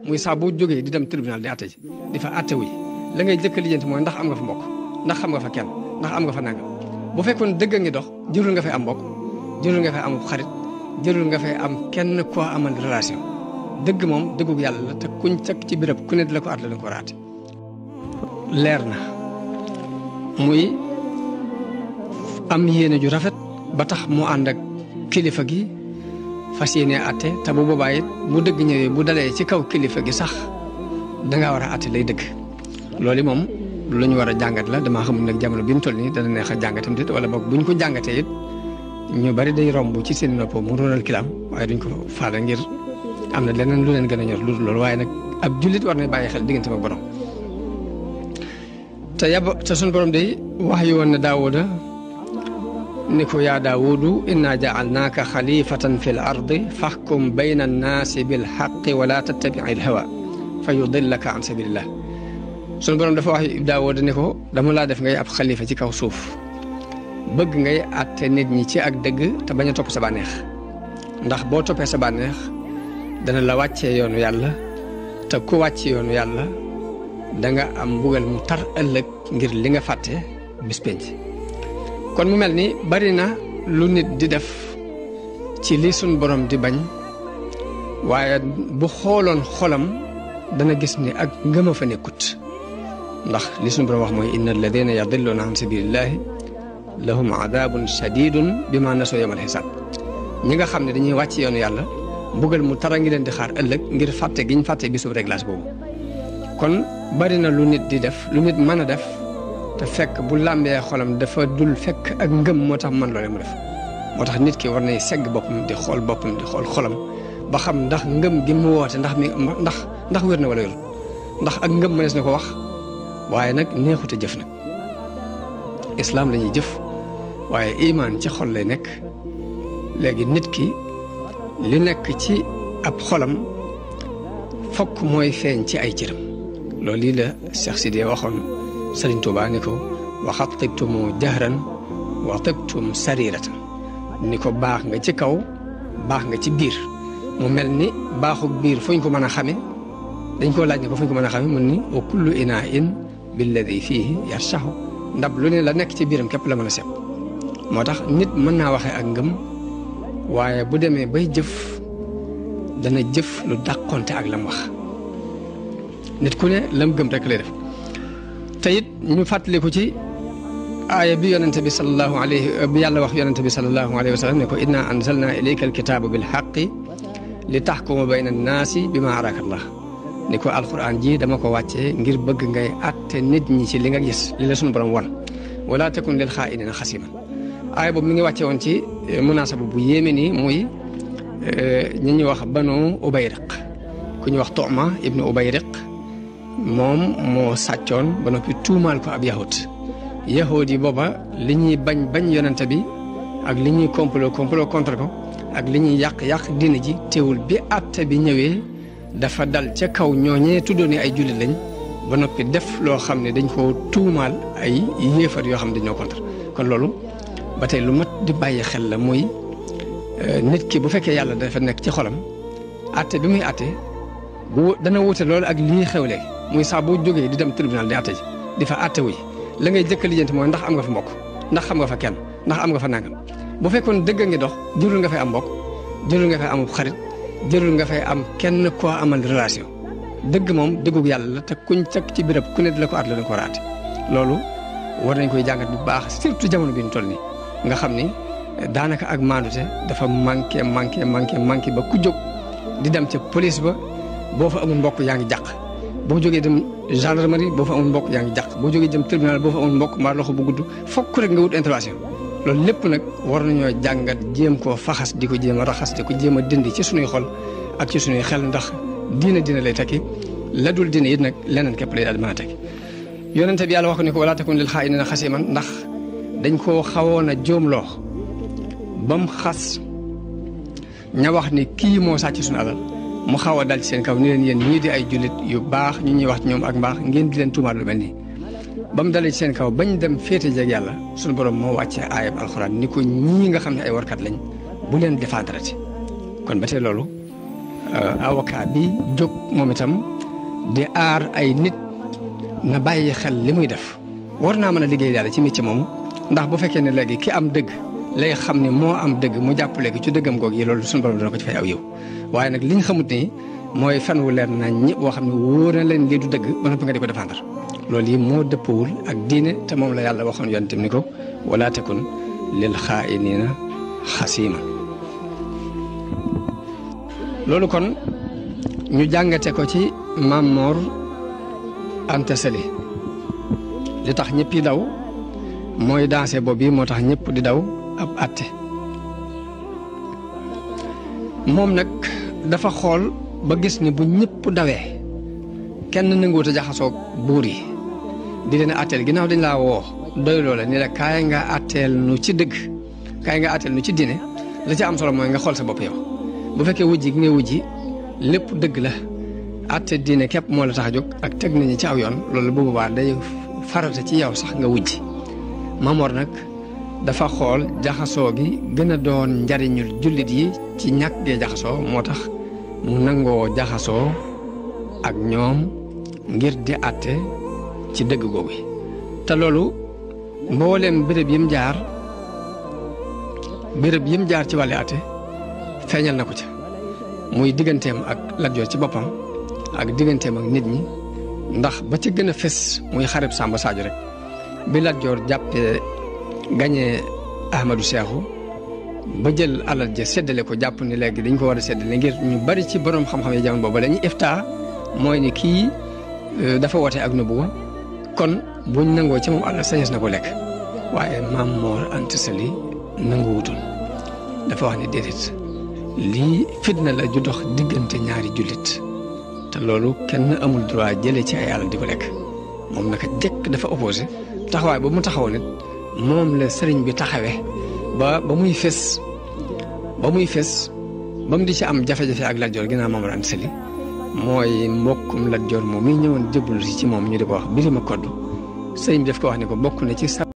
muy saa boo jógee di dem tribunal di atte ji di fa atte wuy la ngay jëkk lijjanti mooy ndax am nga fa mbokk ndax xam nga fa kenn ndax am nga fa nangam bu fekkoon dëgg a ngi dox jërul nga fay am mbokk jërul nga fay am xarit jërul nga fay am kenn koo amal relation dëgg moom dëggug yàlla la te kuñ cak ci béréb ku ne di la ko at la ko war a atte leer na muy am yéene ju rafet ba tax mu ànd ak kilifa gi fas yéene atte te bu boobaa it bu dëgg ñëwee bu dalee ci kaw kilifa gi sax dangaa war a atte lay dëgg loolu moom lu ñu war a jàngat la damaa xamul nag jamono bi mu toll nii dana neex a jàngatam dit wala boog buñ ko jàngatee it ñu bari day romb ci seen nopp mu róonal kilaam waaye duñ ko faale ngir am na leneen lu leen gën a ñor lu dul loolu waaye nag ab jullit war na bàyyi xel diggante ak borom te suñu borom day wax yi woon na Daawuda ni ko yaa Daawudu inna ja'alnaaka xalifatan fi l ardi faxkum bayna annaasi bil xaqi wala tattabi'i l hawa fa yudillaka an sabilillah suñu borom dafa wax Daawuda ni ko dama laa def ngay ab xalifa ci kaw suuf bëgg ngay àtte nit ñi ci ak dëgg te bañ a topp sa bànneex ndax boo toppee sa bànneex dana la wàccee yoonu yàlla te ku wàcc yoonu yàlla danga am mbugal mu tar ëllëg ngir li nga fàtte bis penc kon mu mel ni bari na lu nit di def ci li suñ borom di bañ waaye bu xooloon xolam dana gis ni ak ngëm a fa nekkut ndax li suñ borom wax mooy inna alladina yadilluuna an sabilillahi lahum adabun shadidun bima nasu yawmal xisaab ñi nga xam ne dañuy wàcc yoonu yàlla mbugal mu tara ngi leen di xaar ëllëg ngir fàtte giñ fàtte bisub réglage boobu kon bari na lu nit di def lu nit mën a def te fekk bu làmbee xolam dafa dul fekk ak ngëm moo tax man loolee mu def moo tax nit ki war nay segg boppam di xool xolam ba xam ndax ngëm gi mu woote ndax wér na wala wér ndax ak ngëm mënees na ko wax waaye nag neexute jëf nag islaam lañuy jëf waaye imaan ci xol lay nekk léegi nit ki li nekk ci ab xolam fokk mooy feeñ ci ay cëram loolu lii la Cheikh Sidiye waxoon Sëriñ Tuubaa ni ko waxat tibtumu jahran wa tibtum sariratan ni ko baax nga ci kaw baax nga ci biir mu mel ni baaxuk biir fuñ ko mën a xame dañ koo laaj ne ko fuñ ko mën a xame mun ni wa kullu inaa'in billadi fiihi yarshahu ndab lu ne la nekk ci biiram képp la mën a sepp moo tax nit mën naa waxee ak ngëm waaye bu demee bay jëf dana jëf lu dàqonte ak lam wax nit ku ne lam gëm rek lay def te it ñu fàttaliku ci aaya bi yonente bi sallallahu alayhi bi yàlla wax yonente bi sallallahu alayhi wa sallam ne ko inna anzalna ilayka alkitaaba bil haqqi li taxkuma bayna annaasi bima araka allah ni ko alquran ji dama ko wàccee ngir bëgg ngay atte nit ñi ci li nga gis li la suñu borom won wala takun lil xaa'inina xasiman aaya boobu mi ngi wàcce woon ci munaasaba bu yéeme nii muy ñi ñuy wax banu ubayriq ku ñuy wax Tu'ma ibnu ubayriq moom moo sàccoon ba noppi tuumaal ko ab yahud yi booba li ñuy bañ yonente bi ak li ñuy complot contre ko ak li ñuy yàq diine ji teewul bi atte bi ñëwee dafa dal ca kaw ñooñee tuddoon ni ay jullit lañ ba noppi def loo xam ne dañ koo tuumaal ay yéefar yoo xam ne dañoo contre kon loolu ba tey lu mat di bàyyi xel la muy nit ki bu fekkee yàlla dafa nekk ci xolam atte bi muy atte bu dana wute loolu ak lii xew léegi muy saa boo jógee di dem tribunal di atte ji di fa atte wuy la ngay jëkk lijjanti mooy ndax am nga fa mbokk ndax xam nga fa kenn ndax am nga fa nangam bu fekkoon dëgg a ngi dox jërul nga fay am mbokk jërul nga fay am xarit jërul nga fay am kenn koo amal relation dëgg moom dëggug yàlla la te kuñ cak ci béréb ku ne di la ko at la ko war a atte loolu war nañ koy jàngat bu baax surtout jamono bi ñu toll nii nga xam ni daanaka ak maandute dafa manqué ba ku jóg di dem ca police ba boo fa amul mbokk yaa ngi jàq boo jógee dem gendarmerie boo fa amul mbokk yaa ngi jàq boo jógee dem tribunal boo fa amul mbokk mbaa loxo bu gudd fokk rek nga wut intervention loolu lépp nag war nañoo jàngat jéem koo faxas di ko jéem a raxas di ko jéem a dindi ci suñuy xol ak ci suñuy xel ndax diina lay tekki la dul diina it nag leneen képp lay daal di mën a tekki yonente bi yàlla wax ko ni ko wala takun lil xaa'iniina xasiman ndax dañ koo xawoon a joomloo ba mu xas ña wax ni kii moo sàcc suñu alal mu xaw a dal ci seen kaw ni leen yéen ñii di ay jullit yu baax ñu ñuy wax ci ñoom ak mbaax ngeen di leen tuumaal lu mel nii ba mu dalee ci seen kaw bañ dem féete jeeg yàlla suñu borom moo wàccee aayab alxuraan ni ko ñii nga xam ne ay warkat lañ bu leen défendre kon ba tey loolu avocat bi jóg moom itam di aar ay nit na bàyyi xel li muy def war naa mën a liggéey yàlla ci métier moomu ndax bu fekkee ne léegi ki am dëgg lay xam ne moo am dëgg mu jàppale ko ci dëggam googu yi loolu suñu borom dana ko ci fay aw yow waaye nag li ñu xamut ni mooy fan wu leer nañ ñi boo xam ne wóor na leen lii du dëgg ba noppi nga di ko défendre loolu yi moo dëppawul ak diine te moom la yàlla waxoon yonent ni ko wala takun lil xaa'iniina xasiima loolu kon ñu jàngate ko ci Maam Mor Anta Sali li tax ñëpp yi daw mooy danse boobu yi moo tax ñëpp di daw ab atte moom nag dafa xool ba gis ne bu ñëpp dawee kenn nanguwut a jaxasoo buur yi di leen atteel ginnaaw dañ laa woo doy loola ni la kaay nga atteel nu ci dëgg kaay nga atteel nu ci diine la ci am solo mooy nga xool sa bopp yow bu fekkee wujji gi nga wujji lépp dëgg la atte diine képp moo la tax a jóg ak teg nañu ci aw yoon loolu bu boobaa day farata ci yow sax nga wujji Maam Mor nag dafa xool jaxasoo gi gën a doon njariñul jullit yi ci ñàkk gee jaxasoo moo tax mu nangoo jaxasoo ak ñoom ngir di atte ci dëgg googu te loolu mbooleem béréb yim jaar ci wàllu atte feeñal na ko ca muy digganteem ak Lat Joor ci boppam ak digganteem ak nit ñi ndax ba ci gën a fés muy xarib Samba Sadio rek bi Lat Joor jàppee gañee Ahmadou Cheikhou ba jël alal ja séddale ko jàpp ni léegi dañ ko war a séddale ngir ñu bari ci borom xam-xam yi jamono boobu dañuy iftaa mooy ni kii dafa woote ak nubuwa kon buñ nangoo ci moom alal sañes na ko lekk waaye Maam Mor Anta Sali nangu wutoon dafa wax ne déedéet lii fitna la ju dox diggante ñaari jullit te loolu kenn amul droit jëlee ci ay alal di ko lekk moom naka jëkk dafa opposé taxawaay ba mu taxawoon it moom la sëriñ bi taxawee ba muy fés ba mu di ci am jafe-jafe ak Lat Joor ginnaaw Maam Mor Anta Sali mooy mbokkum Lat Joor moom mi ñëwoon jëblu ci moom ñu di ko wax Birima Koddu sëriñ bi daf ko wax ne ko bokk na ci